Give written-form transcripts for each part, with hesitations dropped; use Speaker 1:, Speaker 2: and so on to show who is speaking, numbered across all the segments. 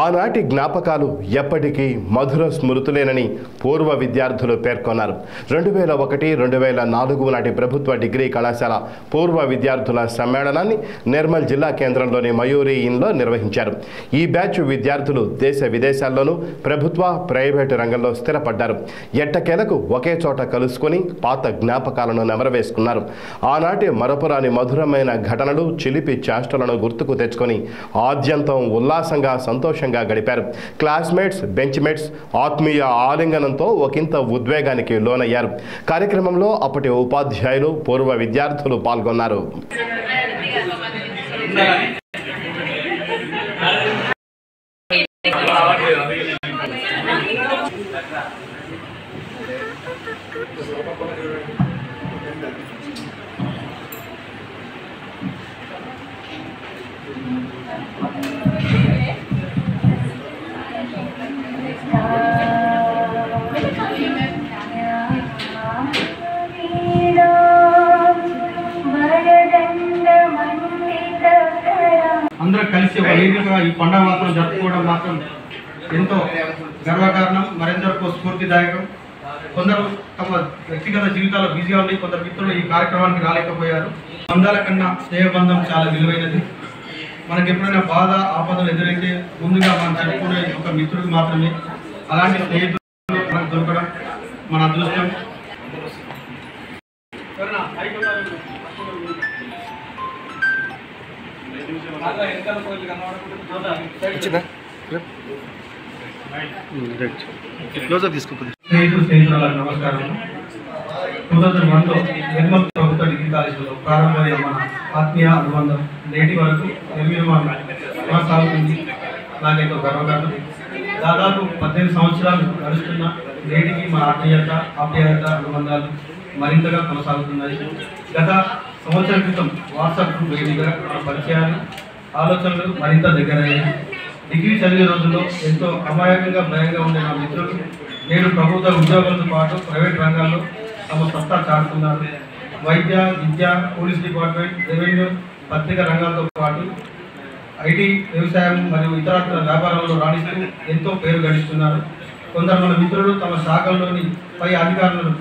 Speaker 1: ఆనాటి జ్ఞాపకాలు ఎప్పటికీ మధుర స్మృతులేనని పూర్వ విద్యార్థులు పేర్కొన్నారు. 2001-2004 నాటి ప్రభుత్వ డిగ్రీ కళాశాల పూర్వ విద్యార్థుల సమ్మేళనాన్ని నిర్మల్ జిల్లా కేంద్రంలోని మయూరి ఇన్లో నిర్వహించారు. ఈ బ్యాచ్ విద్యార్థులు దేశ విదేశాల్లోనూ ప్రభుత్వ ప్రైవేటు రంగంలో స్థిరపడ్డారు. ఎట్టకేలకు ఒకే చోట కలుసుకొని పాత జ్ఞాపకాలను నెమరవేసుకున్నారు. ఆనాటి మరపురాని మధురమైన ఘటనలు, చిలిపి చేష్టలను గుర్తుకు తెచ్చుకొని ఆద్యంతం ఉల్లాసంగా సంతోషంగా గడిపారు. క్లాస్మేట్స్, బెంచ్మేట్స్ ఆత్మీయ ఆలింగనంతో ఒకంత ఉద్వేగానికి లోనయ్యారు. కార్యక్రమంలో అప్పటి ఉపాధ్యాయులు, పూర్వ విద్యార్థులు పాల్గొన్నారు.
Speaker 2: అందరూ కలిసి వేదికగా ఈ పండుగ మాత్రం జరుపుకోవడం మాత్రం ఎంతో గర్వకారణం, మరెందరికో స్ఫూర్తిదాయకం. కొందరు తమ వ్యక్తిగత జీవితాల్లో బిజీగా ఉండి కొందరు మిత్రులు ఈ కార్యక్రమానికి రాలేకపోయారు. బంధాల కన్నా స్నేహబంధం చాలా విలువైనది. మనకి ఎప్పుడైనా బాధ, ఆపదలు ఎదురైతే ముందుగా మనం చెప్పుకునే ఒక మిత్రుడు మాత్రమే. అలాంటి స్నేహితులు మనకు దొరకడం మన అదృష్టం. స్నేహితులకు నమస్కారం. 2001లో నిర్మల్ ప్రభుత్వ డిగ్రీ కాలేజీలో ప్రారంభమైన మన ఆత్మీయ అనుబంధం నేటి వరకు నిర్విరామంగా కొనసాగుతుంది. నాకెంతో గర్వకారణం. దాదాపు 18 సంవత్సరాలు గడుస్తున్న నేటికి మన ఆప్యాయత అనుబంధాలు మరింతగా కొనసాగుతున్నాయి. గత సంవత్సరం క్రితం వాట్సాప్ గ్రూప్ వేదికగా మన పరిచయాలు, ఆలోచనలు మరింత దగ్గరయ్యాయి. డిగ్రీ చదివే రోజుల్లో ఎంతో అమాయకంగా భయంగా ఉండే నా మిత్రులు నేడు ప్రభుత్వ ఉద్యోగాలతో పాటు ప్రైవేట్ రంగాల్లో తమ సత్తా చాటుతున్నారు. వైద్య, విద్య, పోలీస్ డిపార్ట్మెంట్, రెవెన్యూ, పత్రికా రంగాలతో పాటు ఐటీ, వ్యవసాయం మరియు ఇతర వ్యాపారాల్లో రాణిస్తూ ఎంతో పేరు గడిస్తున్నారు. కొందరు మన మిత్రులు తమ శాఖల్లోని పై అధికారులను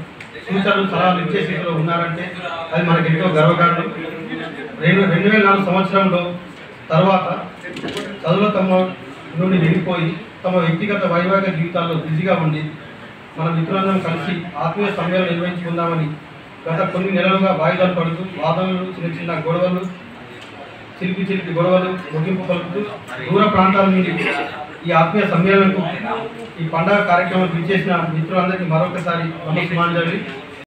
Speaker 2: సూచనలు, సలహాలు ఇచ్చే స్థితిలో ఉన్నారంటే అది మనకు ఎంతో గర్వకారణం. 2004 సంవత్సరంలో తర్వాత చదువులో తమ నుండి వెళ్ళిపోయి తమ వ్యక్తిగత వైవాహిక జీవితాల్లో బిజీగా ఉండి మన మిత్రులందరం కలిసి ఆత్మీయ సమ్మేళనం నిర్వహించుకుందామని గత కొన్ని నెలలుగా వాయిదాలు పడుతూ వాదనలు, చిన్న చిన్న గొడవలు, చిలిపి గొడవలు ముగింపు పలుకుతూ దూర ప్రాంతాల నుండి ఈ ఆత్మీయ సమ్మేళనకు, ఈ పండుగ కార్యక్రమం ఇచ్చేసిన మిత్రులందరికీ మరొకసారి నమస్కారాలు.